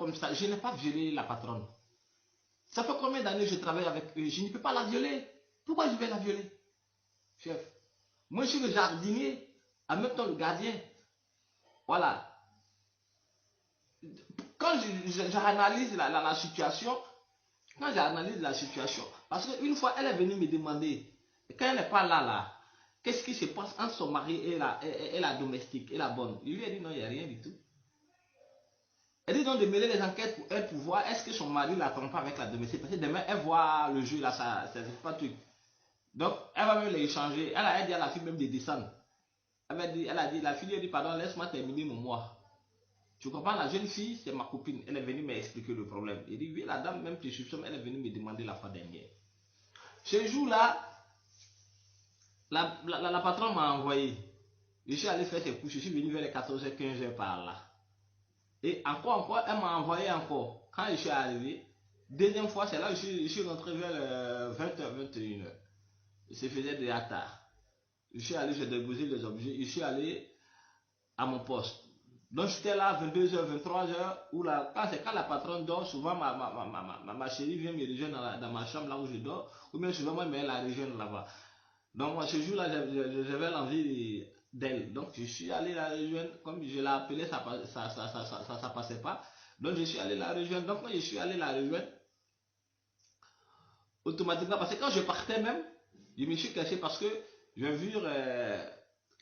comme ça. Je n'ai pas violé la patronne. Ça fait combien d'années que je travaille avec eux? Je ne peux pas la violer. Pourquoi je vais la violer, chef? Moi, je suis le jardinier, en même temps le gardien. Voilà. Quand j'analyse la situation, parce qu'une fois, elle est venue me demander, quand elle n'est pas là, qu'est-ce qui se passe entre son mari et la domestique, et la bonne? Je lui ai dit non, il n'y a rien du tout. Elle dit donc de mêler les enquêtes pour elle pour voir est-ce que son mari la trompe avec la domestique. Parce que demain, elle voit le jeu là, ça c'est pas truc. Donc, elle va même les échanger. Elle a dit à la fille même de descendre. Elle a dit, la fille lui a dit, pardon, laisse-moi terminer mon mois. Tu comprends, la jeune fille, c'est ma copine. Elle est venue m'expliquer le problème. Il dit, oui, la dame, même te soupçonne, elle est venue me demander la fois dernière. Ce jour-là, la patronne m'a envoyé. Je suis allé faire ses couches. Je suis venu vers les 14h, 15h par là. Et encore, elle m'a envoyé encore. Quand je suis arrivé, deuxième fois, c'est là que je suis rentré vers 20h, 21h. Se faisait déjà tard. Je suis allé, j'ai déposé les objets. Je suis allé à mon poste. Donc j'étais là 22h, 23h. Quand la patronne dort, souvent ma chérie vient me rejoindre dans ma chambre là où je dors. Ou bien souvent moi, elle la rejoindre là-bas. Donc moi, ce jour-là, j'avais l'envie d'elle. Donc je suis allé la rejoindre. Comme je l'ai appelée, ça passait pas. Donc je suis allé la rejoindre. Donc quand je suis allé la rejoindre, automatiquement, parce que quand je partais même, je me suis caché parce que j'ai vu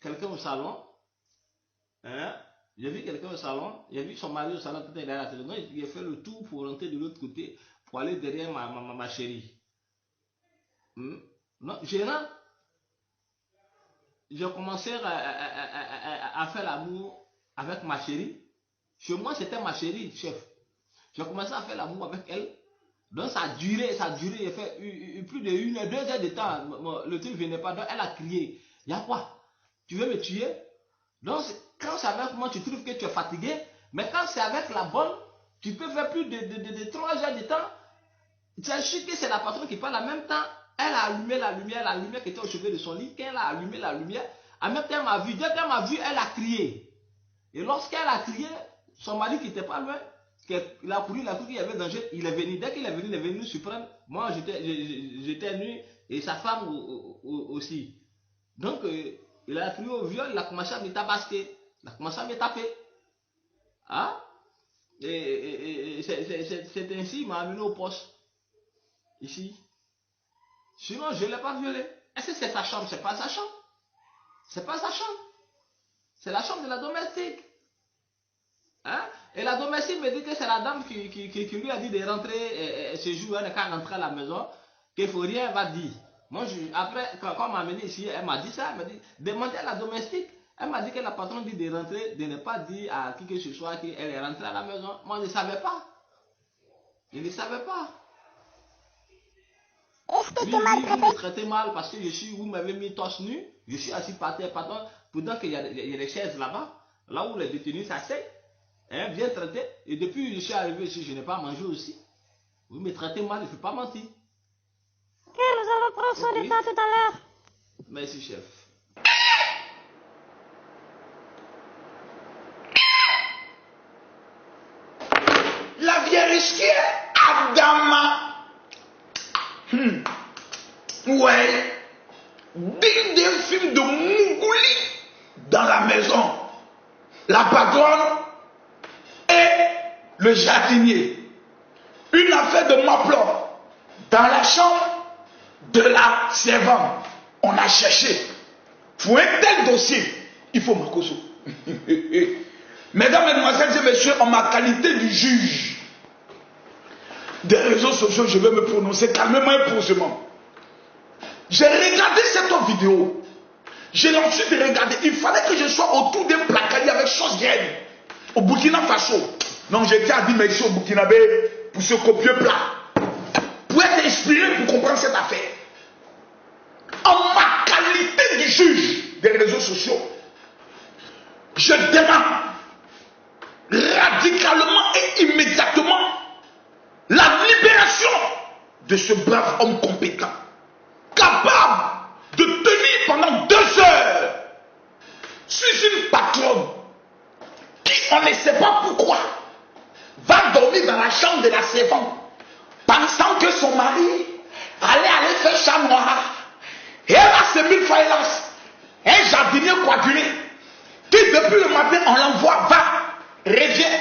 quelqu'un au salon. Hein? J'ai vu quelqu'un au salon. J'ai vu son mari au salon, peut-être derrière la télé. Donc, il a fait le tour pour rentrer de l'autre côté, pour aller derrière ma chérie. Non, j'ai rentré. J'ai commencé à faire l'amour avec ma chérie. Chez moi, c'était ma chérie, chef. J'ai commencé à faire l'amour avec elle. Donc ça a duré, il a fait plus de 1 heure, 2 heures de temps. Le truc ne venait pas, donc elle a crié. Il y a quoi? Tu veux me tuer? Donc quand c'est avec moi, tu trouves que tu es fatigué. Mais quand c'est avec la bonne, tu peux faire plus de 3 heures de temps. Tu as su que c'est la patronne qui parle en même temps. Elle a allumé la lumière qui était au chevet de son lit. Quand elle a allumé la lumière, en même temps elle m'a vu. Dès qu'elle m'a vu, elle a crié. Et lorsqu'elle a crié, son mari qui n'était pas loin, il a couru, il y avait danger, il est venu. Dès qu'il est venu nous surprendre. Moi, j'étais nu et sa femme aussi. Donc, il a crié au viol, il a commencé à me tabasser. Il a commencé à me taper. Hein? Et c'est ainsi qu'il m'a amené au poste. Ici. Sinon, je ne l'ai pas violé. Est-ce que c'est sa chambre? C'est pas sa chambre. C'est pas sa chambre. C'est la chambre de la domestique. Hein? Et la domestique me dit que c'est la dame qui lui a dit de rentrer ce jour, elle n'est qu'à rentrer à la maison, qu'il ne faut rien va dire. Moi, après, quand on m'a amené ici, elle m'a dit ça, elle m'a dit, demandez à la domestique. Elle m'a dit que la patronne dit de rentrer, de ne pas dire à qui que ce soit qu'elle est rentrée à la maison. Moi, je ne savais pas. Je ne savais pas. Est-ce que Oui, tu m'as vous traité? me traitez mal parce que vous m'avez mis torse nu, je suis assis par terre, pardon, pendant qu'il y a des chaises là-bas, là où les détenus s'asseyent, hein, bien traités. Et depuis que je suis arrivé ici, je n'ai pas mangé aussi. Vous me traitez mal, je ne peux pas mentir. Ok, nous allons prendre soin de toi tout à l'heure. Merci, chef. La vierge qui est Adama. Ouais. Digne d'un film de Mougouli dans la maison. La patronne et le jardinier. Une affaire de Maplon dans la chambre de la servante. On a cherché. Pour un tel dossier, il faut Makoso. Mesdames, Mesdemoiselles et Messieurs, en ma qualité de juge des réseaux sociaux, je vais me prononcer calmement et posément. J'ai regardé cette vidéo. Je l'ai ensuite regardé. Il fallait que je sois autour d'un placard avec chose graine au Burkina Faso. Donc j'ai été à dire merci au Burkinabé pour ce copieux plat. Pour être inspiré pour comprendre cette affaire. En ma qualité de juge des réseaux sociaux, je demande radicalement et immédiatement la libération de ce brave homme compétent, capable de tenir pendant 2 heures sur une patronne qui, on ne sait pas pourquoi, va dormir dans la chambre de la servante, pensant que son mari allait faire chat noir. Et elle a ses 1000 fois hélas. Un jardinier coagulé, qui depuis le matin on l'envoie, va, reviens.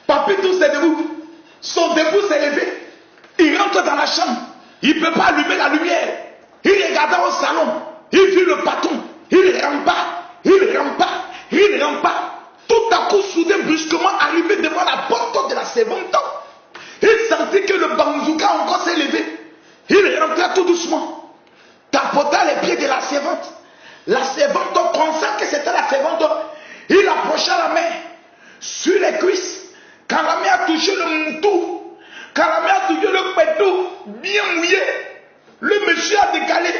Papito c'est debout. Son debout s'est levé. Il rentre dans la chambre. Il ne peut pas allumer la lumière. Il regarda au salon. Il vit le patron. Il rampe pas. Tout à coup, soudain, brusquement, arrivé devant la porte de la servante, il sentit que le banzouka encore s'est levé. Il rentra tout doucement, tapota les pieds de la servante. La servante, pensant que c'était la servante, il approcha la main sur les cuisses. Quand la main a touché le moutou, quand la main a touché le pétou, bien mouillé, le monsieur a décalé.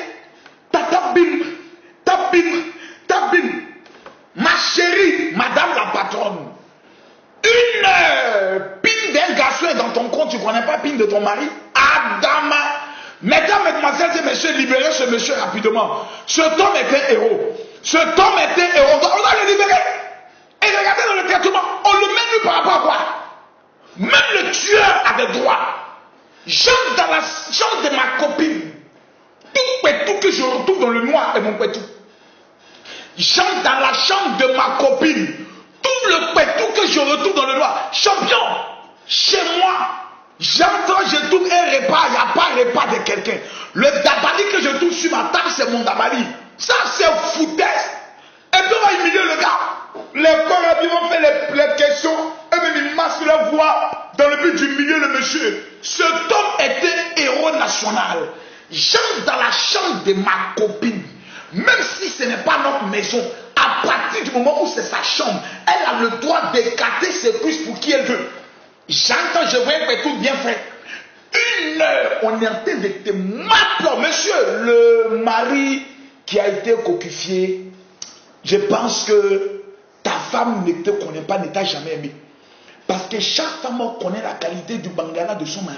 Tabim. Ma chérie, madame la patronne, une pine d'un garçon est dans ton compte, tu ne connais pas pine de ton mari? Adama. Mesdames, mesdemoiselles et messieurs, libérez ce monsieur rapidement. Cet homme est un héros. On doit le libérer. Et regardez dans le traitement, on le met nu par rapport à quoi? Même le tueur a des droits. J'entre dans la chambre de ma copine. Tout que je retrouve dans le noir est mon pétou. J'entre dans la chambre de ma copine. Tout le pétou que je retrouve dans le noir. Champion, chez moi, j'entre, je trouve un repas. Il n'y a pas de repas de quelqu'un. Le dabali que je trouve sur ma table, c'est mon dabali. Ça, c'est foutaise. Et puis on va humilier le gars. Les corps vont faire les questions. Et même ils massent leur voix dans le but d'humilier le monsieur. Cet homme était héros national. J'entre dans la chambre de ma copine. Même si ce n'est pas notre maison, à partir du moment où c'est sa chambre, elle a le droit d'écarter ses cuisses pour qui elle veut. J'entends, je vois que tout bien fait. 1 heure, on est en train de te m'appeler. Monsieur, le mari qui a été coquifié, je pense que ta femme ne te connaît pas, ne t'a jamais aimé. Parce que chaque femme connaît la qualité du bangala de son mari.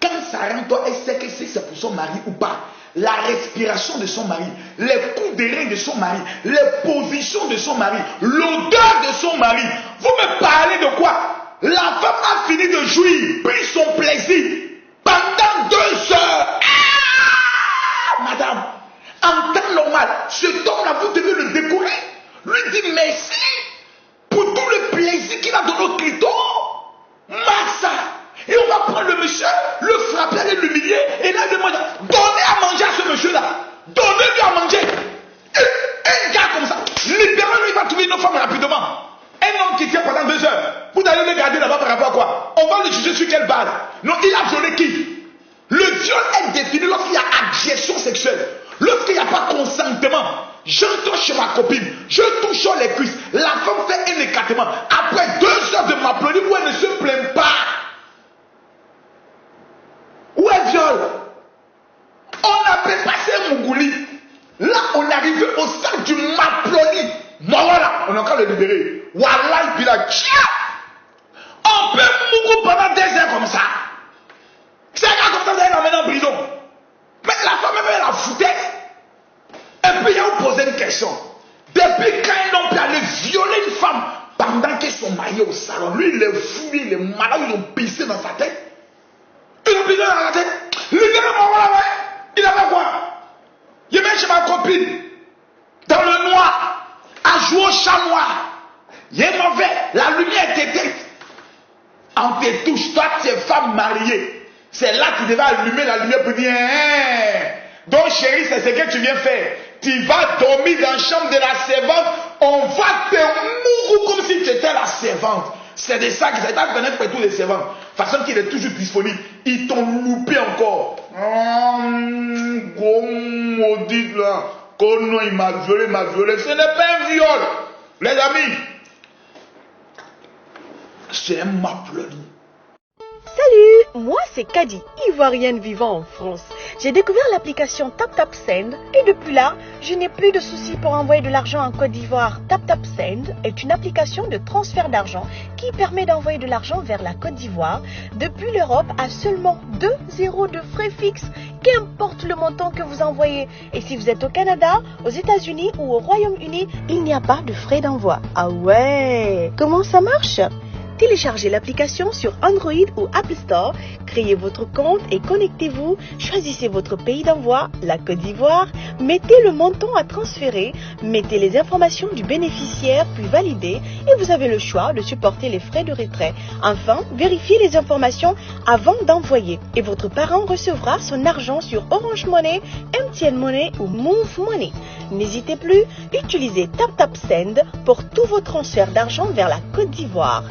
Quand ça rentre, elle sait que c'est pour son mari ou pas. La respiration de son mari, les coups de rein de son mari, les positions de son mari, l'odeur de son mari. Vous me parlez de quoi? La femme a fini de jouir, pris son plaisir pendant 2 heures. Ah, madame, en temps normal, cet homme-là, vous devez le décorer. Lui dire merci pour tout le plaisir qu'il a donné au clito. Massa. Et on va prendre le monsieur, le frapper, aller l'humilier, et là, donnez à manger à ce monsieur-là. Donnez-lui à manger. Un gars comme ça, libérez-le, il va trouver une femme rapidement. Un homme qui tient pendant 2 heures, vous allez le garder là-bas par rapport à quoi? On va le juger sur quelle base? Non, il a violé qui? Le viol est défini lorsqu'il y a agression sexuelle, lorsqu'il n'y a pas consentement. J'entre chez ma copine, je touche sur les cuisses, la femme fait un écartement. Après 2 heures de m'applaudir, où elle ne se plaint pas. Où est viol? On a passé un Mougouli. Là, on est arrivé au stade du Maploni. Moi, voilà, on a encore le libérer. Voilà, et puis là, on peut Mougou pendant 2 heures comme ça. C'est un gars comme ça, vous allez l'emmener en prison. Mais la femme, elle a foutaise. Et puis, il a posé une question. Depuis quand un homme peut aller violer une femme pendant qu'ils sont mariés au salon? Lui, il est fou, il est malade, ils ont pissé dans sa tête. Il a pissé dans la tête. Libérez-moi, voilà, ouais. Il a fait quoi? Il est chez ma copine, dans le noir, à jouer au chat noir. Il est mauvais, la lumière t'éteinte. On te touche, toi, tu es femme mariée. C'est là que tu devais allumer la lumière pour dire, hein. Donc, chérie, c'est ce que tu viens faire. Tu vas dormir dans la chambre de la servante. On va te mourir comme si tu étais la servante. C'est de ça que ça t'a connaître pour tous les servants. De façon qu'il est toujours disponible. Ils t'ont loupé encore. Gros maudit là. Comment il m'a violé, Ce n'est pas un viol. Les amis. C'est un maploni. Salut, moi c'est Kadi, ivoirienne vivant en France. J'ai découvert l'application TapTapSend et depuis là, je n'ai plus de soucis pour envoyer de l'argent en Côte d'Ivoire. TapTapSend est une application de transfert d'argent qui permet d'envoyer de l'argent vers la Côte d'Ivoire depuis l'Europe à seulement 2 € de frais fixes, qu'importe le montant que vous envoyez. Et si vous êtes au Canada, aux États-Unis ou au Royaume-Uni, il n'y a pas de frais d'envoi. Ah ouais, comment ça marche ? Téléchargez l'application sur Android ou Apple Store, créez votre compte et connectez-vous, choisissez votre pays d'envoi, la Côte d'Ivoire, mettez le montant à transférer, mettez les informations du bénéficiaire puis validez et vous avez le choix de supporter les frais de retrait. Enfin, vérifiez les informations avant d'envoyer et votre parent recevra son argent sur Orange Money, MTN Money ou Move Money. N'hésitez plus, utilisez TapTapSend pour tous vos transferts d'argent vers la Côte d'Ivoire.